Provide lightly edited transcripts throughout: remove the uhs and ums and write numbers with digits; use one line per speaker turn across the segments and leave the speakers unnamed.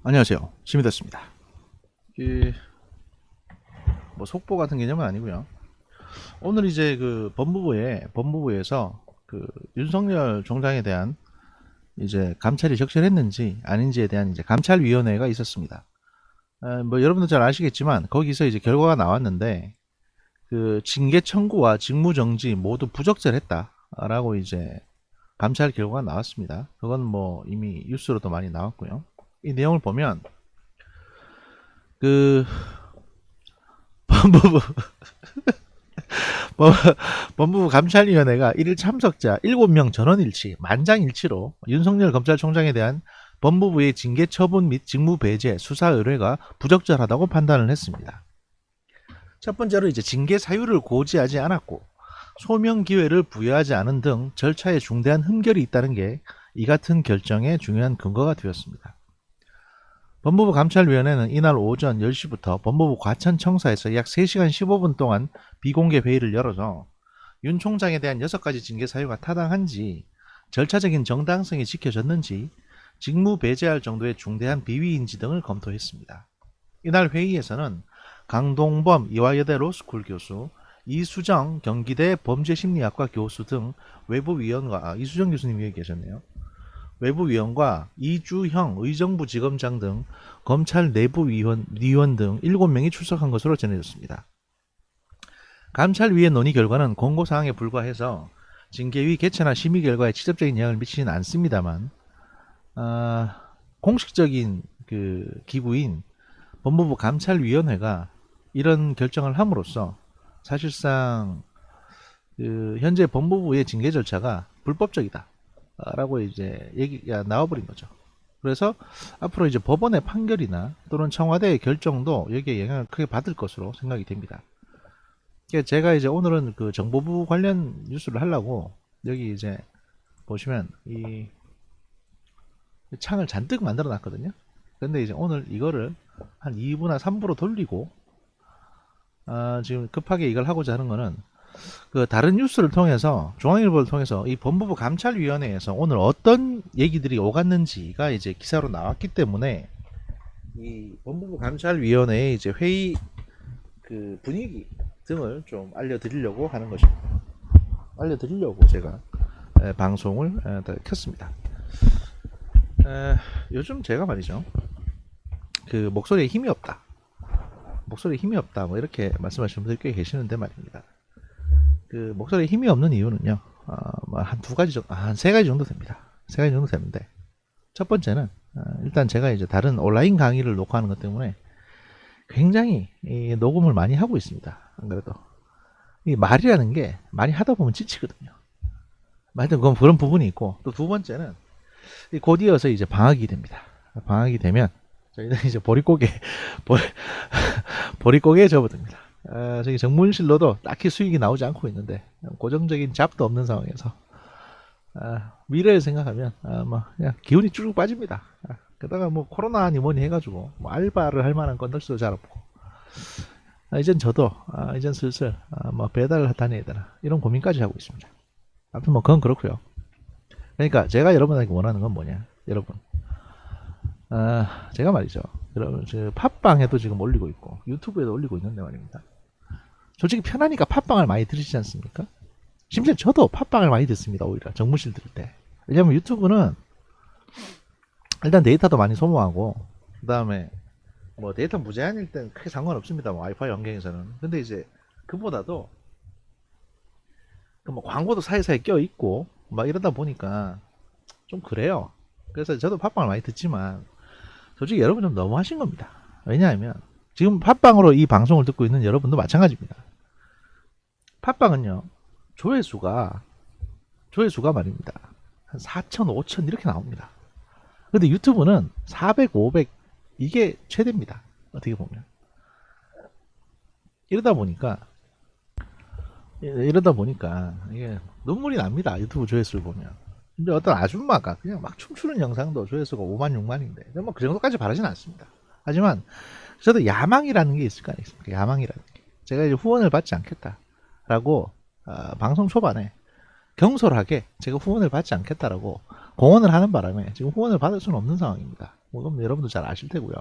안녕하세요. 심이됐습니다. 이, 뭐 속보 같은 개념은 아니고요. 오늘 이제 그 법무부에서 그 윤석열 총장에 대한 이제 감찰이 적절했는지 아닌지에 대한 이제 감찰위원회가 있었습니다. 뭐 여러분도 잘 아시겠지만 거기서 이제 결과가 나왔는데 그 징계 청구와 직무정지 모두 부적절했다라고 이제 감찰 결과가 나왔습니다. 그건 뭐 이미 뉴스로도 많이 나왔고요. 이 내용을 보면 그 법무부 법- 법무부 감찰위원회가 1일 참석자 7명 전원일치, 만장일치로 윤석열 검찰총장에 대한 법무부의 징계 처분 및 직무 배제 수사 의뢰가 부적절하다고 판단을 했습니다. 첫 번째로 이제 징계 사유를 고지하지 않았고 소명 기회를 부여하지 않은 등 절차에 중대한 흠결이 있다는 게 이 같은 결정의 중요한 근거가 되었습니다. 법무부 감찰위원회는 이날 오전 10시부터 법무부 과천청사에서 약 3시간 15분 동안 비공개 회의를 열어서 윤 총장에 대한 6가지 징계 사유가 타당한지, 절차적인 정당성이 지켜졌는지, 직무 배제할 정도의 중대한 비위인지 등을 검토했습니다. 이날 회의에서는 강동범 이화여대 로스쿨 교수, 이수정 경기대 범죄심리학과 교수 등 외부위원과 이수정 교수님 여기 계셨네요. 외부위원과 이주형 의정부지검장 등 검찰 내부위원 등 7명이 출석한 것으로 전해졌습니다. 감찰위의 논의 결과는 공고사항에 불과해서 징계위 개최나 심의 결과에 직접적인 영향을 미치진 않습니다만 공식적인 그 기구인 법무부 감찰위원회가 이런 결정을 함으로써 사실상 그 현재 법무부의 징계 절차가 불법적이다 라고 이제 얘기가 나와버린 거죠. 그래서 앞으로 이제 법원의 판결이나 또는 청와대의 결정도 여기에 영향을 크게 받을 것으로 생각이 됩니다. 제가 이제 오늘은 그 정보부 관련 뉴스를 하려고 여기 이제 보시면 이 창을 잔뜩 만들어 놨거든요. 근데 이제 오늘 이거를 한 2부나 3부로 돌리고 지금 급하게 이걸 하고자 하는 거는 그 다른 뉴스를 통해서 중앙일보를 통해서 이 법무부 감찰위원회에서 오늘 어떤 얘기들이 오갔는지가 이제 기사로 나왔기 때문에 이 법무부 감찰위원회의 이제 회의 그 분위기 등을 좀 알려드리려고 하는 것입니다. 알려드리려고 제가 방송을 켰습니다. 요즘 제가 말이죠. 그 목소리에 힘이 없다. 목소리에 힘이 없다. 뭐 이렇게 말씀하시는 분들이 꽤 계시는데 말입니다. 그 목소리에 힘이 없는 이유는요. 한 두 가지 정도, 한 세 가지 정도 됩니다. 세 가지 정도 되는데 첫 번째는 일단 제가 이제 다른 온라인 강의를 녹화하는 것 때문에 굉장히 녹음을 많이 하고 있습니다. 안 그래도 이 말이라는 게 많이 하다 보면 지치거든요. 하여튼 그런 부분이 있고 또 두 번째는 곧 이어서 이제 방학이 됩니다. 방학이 되면 저희는 이제 보릿고개에 접어듭니다. 저기 정문실로도 딱히 수익이 나오지 않고 있는데 고정적인 잡도 없는 상황에서 미래를 생각하면 뭐 그냥 기운이 쭉 빠집니다. 게다가 뭐 코로나니 뭐니 해가지고 뭐 알바를 할 만한 건덕지도 잘 없고 이젠 저도 이젠 슬슬 뭐 배달을 다녀야 되나 이런 고민까지 하고 있습니다. 아무튼 뭐 그건 그렇고요. 그러니까 제가 여러분에게 원하는 건 뭐냐, 여러분. 제가 말이죠. 여러분, 팟빵에도 지금 올리고 있고 유튜브에도 올리고 있는데 말입니다. 솔직히 편하니까 팟빵을 많이 들으시지 않습니까? 심지어 저도 팟빵을 많이 듣습니다. 오히려 정무실 들을 때. 왜냐면 유튜브는 일단 데이터도 많이 소모하고 그 다음에 뭐 데이터 무제한일 땐 크게 상관없습니다. 뭐 와이파이 환경에서는. 근데 이제 그보다도 그뭐 광고도 사이사이 껴 있고 막 이러다 보니까 좀 그래요. 그래서 저도 팟빵을 많이 듣지만 솔직히 여러분 좀 너무하신 겁니다. 왜냐하면 지금 팟빵으로 이 방송을 듣고 있는 여러분도 마찬가지입니다. 팟빵은요 조회수가 말입니다. 한 4천, 5천 이렇게 나옵니다. 근데 유튜브는 400, 500 이게 최대입니다. 어떻게 보면 이러다 보니까 이게 눈물이 납니다. 유튜브 조회수를 보면. 근데 어떤 아줌마가 그냥 막 춤추는 영상도 조회수가 5만, 6만인데 뭐 그 정도까지 바라진 않습니다. 하지만 저도 야망이라는 게 있을 거 아니겠습니까? 야망이라는 게. 제가 이제 후원을 받지 않겠다라고 방송 초반에 경솔하게 제가 후원을 받지 않겠다라고 공언을 하는 바람에 지금 후원을 받을 수는 없는 상황입니다. 뭐 그럼 여러분도 잘 아실 테고요.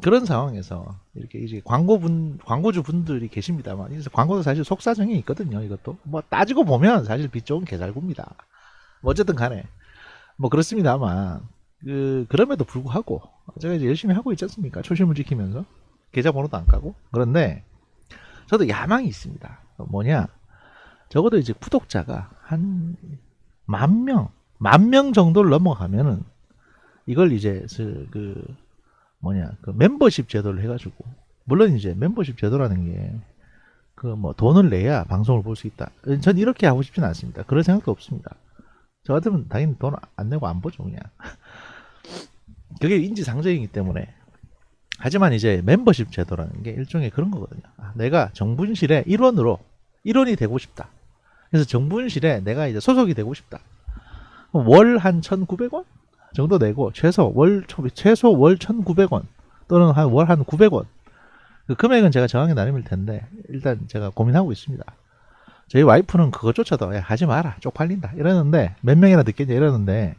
그런 상황에서 이렇게 이제 광고주 분들이 계십니다만, 이제 광고도 사실 속사정이 있거든요. 이것도 뭐 따지고 보면 사실 빚 좋은 개살구입니다. 뭐 어쨌든 간에 뭐 그렇습니다만, 그럼에도 불구하고 제가 이제 열심히 하고 있지 않습니까? 초심을 지키면서 계좌번호도 안 까고. 그런데 저도 야망이 있습니다. 뭐냐? 적어도 이제 구독자가 한 10,000명 정도를 넘어가면은 이걸 이제 그 멤버십 제도를 해가지고, 물론 이제 멤버십 제도라는 게 그 뭐 돈을 내야 방송을 볼 수 있다. 전 이렇게 하고 싶지는 않습니다. 그럴 생각도 없습니다. 저 같으면 당연히 돈 안 내고 안 보죠, 그냥. 그게 인지상정이기 때문에. 하지만 이제 멤버십 제도라는 게 일종의 그런 거거든요. 내가 정분실의 일원이 되고 싶다. 그래서 정분실에 내가 이제 소속이 되고 싶다. 월 한 1,900원 정도 내고, 최소 월 1,900원 또는 월 한 900원. 그 금액은 제가 정하게 나름일 텐데 일단 제가 고민하고 있습니다. 저희 와이프는 그것조차도 야, 하지 마라, 쪽팔린다 이러는데, 몇 명이나 듣겠냐 이러는데,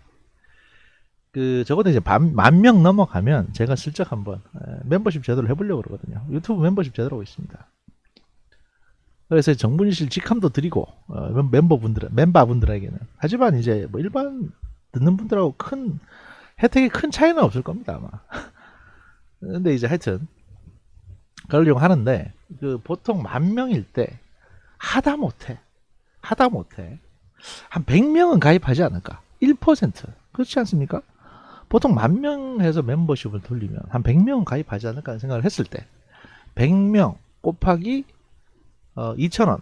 적어도 이제 10,000명 넘어가면 제가 슬쩍 한번 멤버십 제도를 해보려고 그러거든요. 유튜브 멤버십 제도라고 있습니다. 그래서 정분실 직함도 드리고, 멤버분들에게는. 하지만 이제 뭐 일반 듣는 분들하고 혜택이 큰 차이는 없을 겁니다, 아마. 근데 이제 하여튼 그러려고 하는데, 보통 10,000명일 때 하다못해 한 100명은 가입하지 않을까? 1%. 그렇지 않습니까? 보통 10,000명 해서 멤버십을 돌리면 한 100명은 가입하지 않을까 하는 생각을 했을 때, 100명 곱하기 2,000원,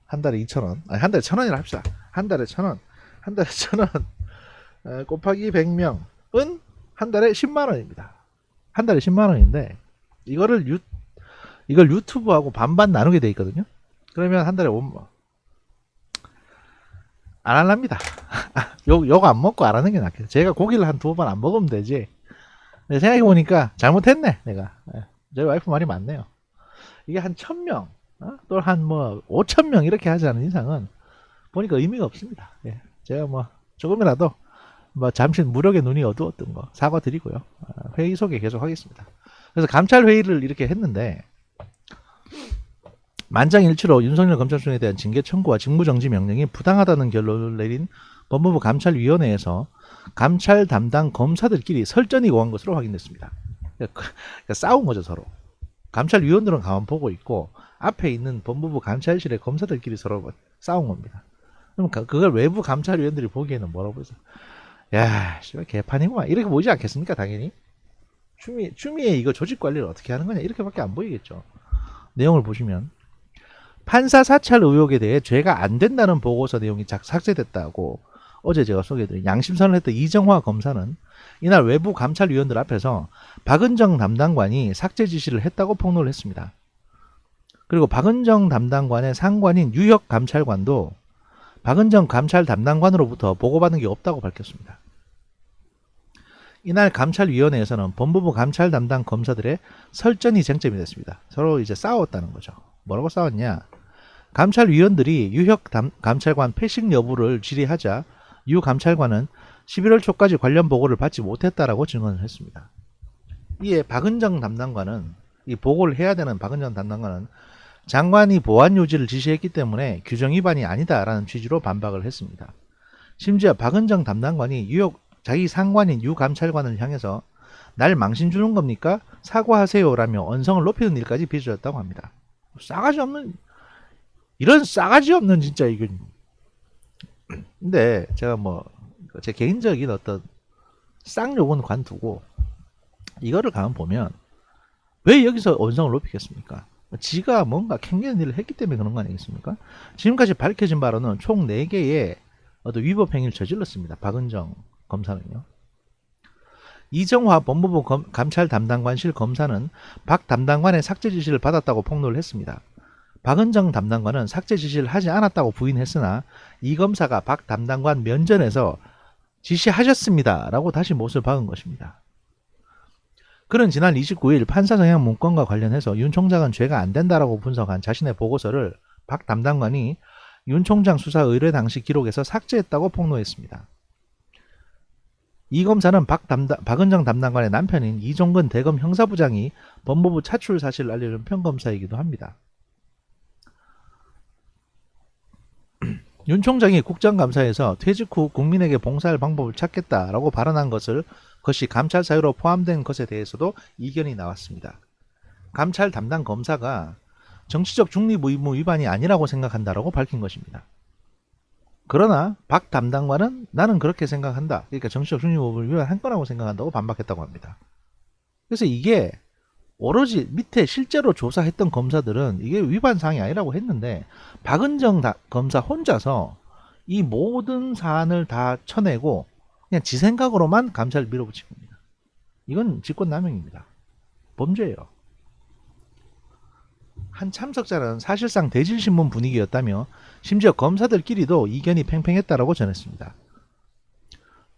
한 달에 2,000원, 아니 한 달에 1,000원이라 합시다. 한 달에 1,000원 곱하기 100명은 한 달에 10만 원입니다. 한 달에 10만 원인데, 이걸 유튜브하고 반반 나누게 돼 있거든요. 그러면 한 달에 안 할랍니다. 욕 안 먹고 안 하는 게 낫겠다. 제가 고기를 한 2번 안 먹으면 되지. 생각해보니까 잘못했네, 내가. 저희 와이프 말이 맞네요. 이게 한 1,000명, 또 한 5,000명 이렇게 하지 않은 이상은 보니까 의미가 없습니다. 예. 제가 조금이라도 잠시 무력의 눈이 어두웠던 거 사과드리고요. 회의 소개 계속 하겠습니다. 그래서 감찰 회의를 이렇게 했는데, 만장일치로 윤석열 검찰총장에 대한 징계 청구와 직무정지 명령이 부당하다는 결론을 내린 법무부 감찰위원회에서 감찰 담당 검사들끼리 설전이 오간 것으로 확인됐습니다. 그러니까 싸운 거죠, 서로. 감찰위원들은 가만 보고 있고, 앞에 있는 법무부 감찰실의 검사들끼리 서로 싸운 겁니다. 그럼 그걸 외부 감찰위원들이 보기에는 뭐라고 보죠? 야, 씨발 개판이구만, 이렇게 보이지 않겠습니까? 당연히. 추미애 이거 조직 관리를 어떻게 하는 거냐, 이렇게밖에 안 보이겠죠. 내용을 보시면, 판사 사찰 의혹에 대해 죄가 안 된다는 보고서 내용이 삭제됐다고 어제 제가 소개해드린 양심선을 했던 이정화 검사는 이날 외부 감찰위원들 앞에서 박은정 담당관이 삭제 지시를 했다고 폭로를 했습니다. 그리고 박은정 담당관의 상관인 유혁 감찰관도 박은정 감찰 담당관으로부터 보고받은 게 없다고 밝혔습니다. 이날 감찰위원회에서는 법무부 감찰 담당 검사들의 설전이 쟁점이 됐습니다. 서로 이제 싸웠다는 거죠. 뭐라고 싸웠냐? 감찰위원들이 유혁 감찰관 패싱 여부를 질의하자 유 감찰관은 11월 초까지 관련 보고를 받지 못했다라고 증언을 했습니다. 이에 박은정 담당관은, 이 보고를 해야 되는 박은정 담당관은 장관이 보안 유지를 지시했기 때문에 규정 위반이 아니다라는 취지로 반박을 했습니다. 심지어 박은정 담당관이 자기 상관인 유 감찰관을 향해서 날 망신 주는 겁니까? 사과하세요라며 언성을 높이는 일까지 빚어졌다고 합니다. 이런 싸가지 없는 진짜 이건. 근데 제가 제 개인적인 어떤 쌍욕은 관두고, 이거를 가만 보면 왜 여기서 언성을 높이겠습니까? 지가 뭔가 캥기는 일을 했기 때문에 그런 거 아니겠습니까? 지금까지 밝혀진 바로는 총 4개의 어떤 위법 행위를 저질렀습니다. 박은정 검사는요. 이정화 법무부 감찰 담당관실 검사는 박 담당관의 삭제 지시를 받았다고 폭로를 했습니다. 박은정 담당관은 삭제 지시를 하지 않았다고 부인했으나 이 검사가 박 담당관 면전에서 지시하셨습니다 라고 다시 못을 박은 것입니다. 그는 지난 29일 판사 정향 문건과 관련해서 윤 총장은 죄가 안 된다라고 분석한 자신의 보고서를 박 담당관이 윤 총장 수사 의뢰 당시 기록에서 삭제했다고 폭로했습니다. 이 검사는 박은정 담당관의 남편인 이종근 대검 형사부장이 법무부 차출 사실을 알려준 평검사이기도 합니다. 윤 총장이 국정감사에서 퇴직 후 국민에게 봉사할 방법을 찾겠다라고 발언한 것이 감찰 사유로 포함된 것에 대해서도 이견이 나왔습니다. 감찰 담당 검사가 정치적 중립 의무 위반이 아니라고 생각한다라고 밝힌 것입니다. 그러나 박 담당관은 나는 그렇게 생각한다. 그러니까 정치적 중립 의무를 위반한 거라고 생각한다고 반박했다고 합니다. 그래서 이게 오로지 밑에 실제로 조사했던 검사들은 이게 위반 사항이 아니라고 했는데 박은정 검사 혼자서 이 모든 사안을 다 쳐내고 그냥 지 생각으로만 감찰을 밀어붙인 겁니다. 이건 직권남용입니다. 범죄예요. 한 참석자는 사실상 대질신문 분위기였다며 심지어 검사들끼리도 이견이 팽팽했다라고 전했습니다.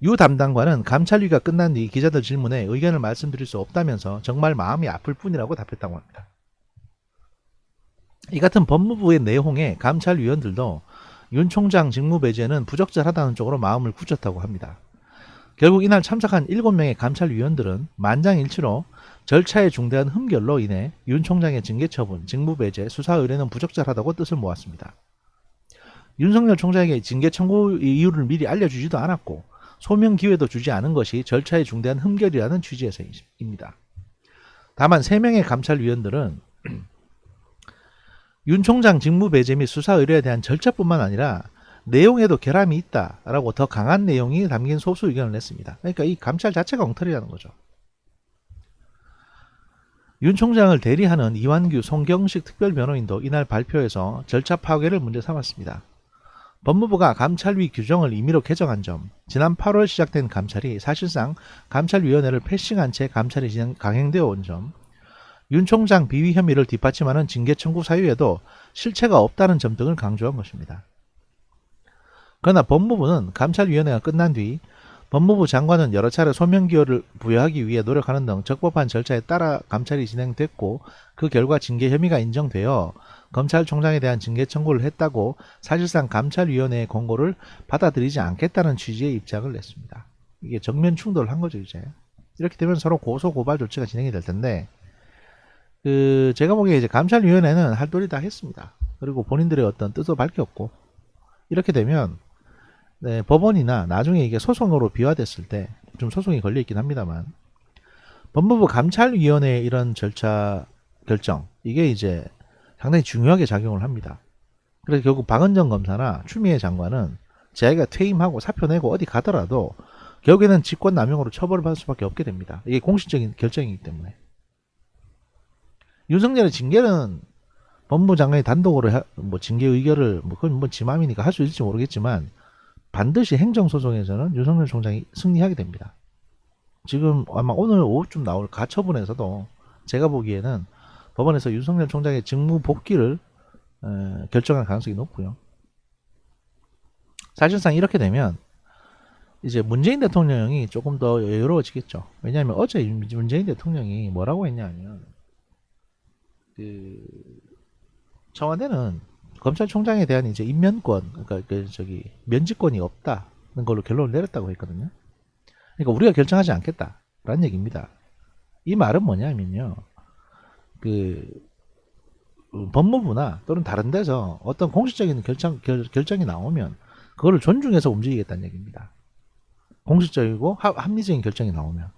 유 담당관은 감찰위가 끝난 뒤 기자들 질문에 의견을 말씀드릴 수 없다면서 정말 마음이 아플 뿐이라고 답했다고 합니다. 이 같은 법무부의 내홍에 감찰위원들도 윤 총장 직무 배제는 부적절하다는 쪽으로 마음을 굳혔다고 합니다. 결국 이날 참석한 7명의 감찰위원들은 만장일치로 절차의 중대한 흠결로 인해 윤 총장의 징계처분, 직무배제, 수사 의뢰는 부적절하다고 뜻을 모았습니다. 윤석열 총장에게 징계 청구 이유를 미리 알려주지도 않았고 소명 기회도 주지 않은 것이 절차의 중대한 흠결이라는 취지에서입니다. 다만 3명의 감찰위원들은 윤 총장 직무배제 및 수사 의뢰에 대한 절차뿐만 아니라 내용에도 결함이 있다라고 더 강한 내용이 담긴 소수 의견을 냈습니다. 그러니까 이 감찰 자체가 엉터리라는 거죠. 윤 총장을 대리하는 이완규, 송경식 특별변호인도 이날 발표에서 절차 파괴를 문제 삼았습니다. 법무부가 감찰위 규정을 임의로 개정한 점, 지난 8월 시작된 감찰이 사실상 감찰위원회를 패싱한 채 감찰이 강행되어 온 점, 윤 총장 비위 혐의를 뒷받침하는 징계 청구 사유에도 실체가 없다는 점 등을 강조한 것입니다. 그러나 법무부는 감찰위원회가 끝난 뒤 법무부 장관은 여러 차례 소명기여를 부여하기 위해 노력하는 등 적법한 절차에 따라 감찰이 진행됐고 그 결과 징계 혐의가 인정되어 검찰총장에 대한 징계 청구를 했다고 사실상 감찰위원회의 권고를 받아들이지 않겠다는 취지의 입장을 냈습니다. 이게 정면 충돌을 한 거죠. 이제 이렇게 되면 서로 고소 고발 조치가 진행이 될 텐데 제가 보기에 이제 감찰위원회는 할 도리 다 했습니다. 그리고 본인들의 어떤 뜻도 밝혔고 이렇게 되면 법원이나 나중에 이게 소송으로 비화됐을 때 좀 소송이 걸려 있긴 합니다만 법무부 감찰위원회의 이런 절차 결정 이게 이제 상당히 중요하게 작용을 합니다. 그래서 결국 박은정 검사나 추미애 장관은 자기가 퇴임하고 사표 내고 어디 가더라도 결국에는 직권남용으로 처벌을 받을 수밖에 없게 됩니다. 이게 공식적인 결정이기 때문에. 윤석열의 징계는 법무부 장관이 단독으로 징계 의결을 그건 지 맘이니까 할 수 있을지 모르겠지만 반드시 행정소송에서는 윤석열 총장이 승리하게 됩니다. 지금 아마 오늘 오후쯤 나올 가처분에서도 제가 보기에는 법원에서 윤석열 총장의 직무 복귀를 결정할 가능성이 높고요. 사실상 이렇게 되면 이제 문재인 대통령이 조금 더 여유로워지겠죠. 왜냐하면 어제 문재인 대통령이 뭐라고 했냐면 청와대는 검찰총장에 대한 이제 임면권, 그러니까 면직권이 없다는 걸로 결론을 내렸다고 했거든요. 그러니까 우리가 결정하지 않겠다라는 얘기입니다. 이 말은 뭐냐면요, 법무부나 또는 다른 데서 어떤 공식적인 결정이 나오면 그거를 존중해서 움직이겠다는 얘기입니다. 공식적이고 합리적인 결정이 나오면.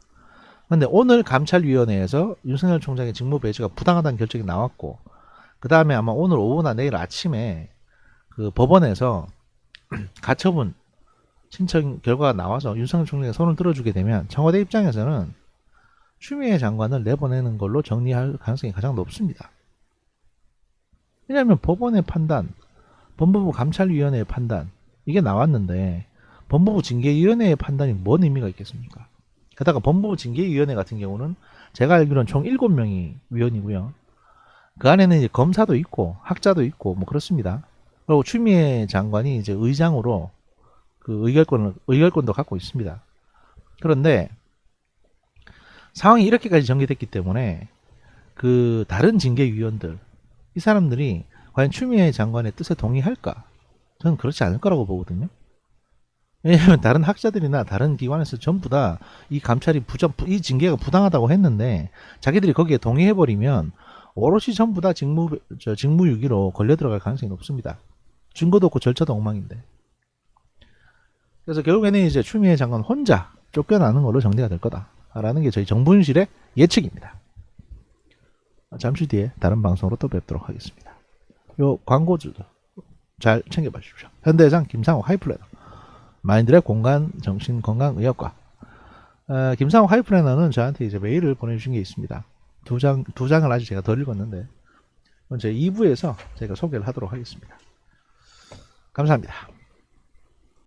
그런데 오늘 감찰위원회에서 윤석열 총장의 직무 배제가 부당하다는 결정이 나왔고, 그 다음에 아마 오늘 오후나 내일 아침에 그 법원에서 가처분 신청 결과가 나와서 윤석열 총장이 손을 들어주게 되면 청와대 입장에서는 추미애 장관을 내보내는 걸로 정리할 가능성이 가장 높습니다. 왜냐하면 법원의 판단, 법무부 감찰위원회의 판단 이게 나왔는데 법무부 징계위원회의 판단이 뭔 의미가 있겠습니까? 게다가 법무부 징계위원회 같은 경우는 제가 알기로는 총 7명이 위원이고요. 그 안에는 이제 검사도 있고 학자도 있고 뭐 그렇습니다. 그리고 추미애 장관이 이제 의장으로 그 의결권도 갖고 있습니다. 그런데 상황이 이렇게까지 전개됐기 때문에 그 다른 징계위원들 이 사람들이 과연 추미애 장관의 뜻에 동의할까? 저는 그렇지 않을 거라고 보거든요. 왜냐하면 다른 학자들이나 다른 기관에서 전부 다 이 감찰이 이 징계가 부당하다고 했는데 자기들이 거기에 동의해버리면 오롯이 전부 다 직무유기로 걸려 들어갈 가능성이 높습니다. 증거도 없고 절차도 엉망인데. 그래서 결국에는 이제 추미애 장관 혼자 쫓겨나는 걸로 정리가 될 거다라는 게 저희 정부인실의 예측입니다. 잠시 뒤에 다른 방송으로 또 뵙도록 하겠습니다. 요 광고주도 잘 챙겨봐 주십시오. 현대해상 김상욱 하이플래너, 마인드랩 공간 정신 건강 의학과. 김상욱 하이플래너는 저한테 이제 메일을 보내주신 게 있습니다. 두 장을 아직 제가 덜 읽었는데 제 2부에서 제가 소개를 하도록 하겠습니다. 감사합니다.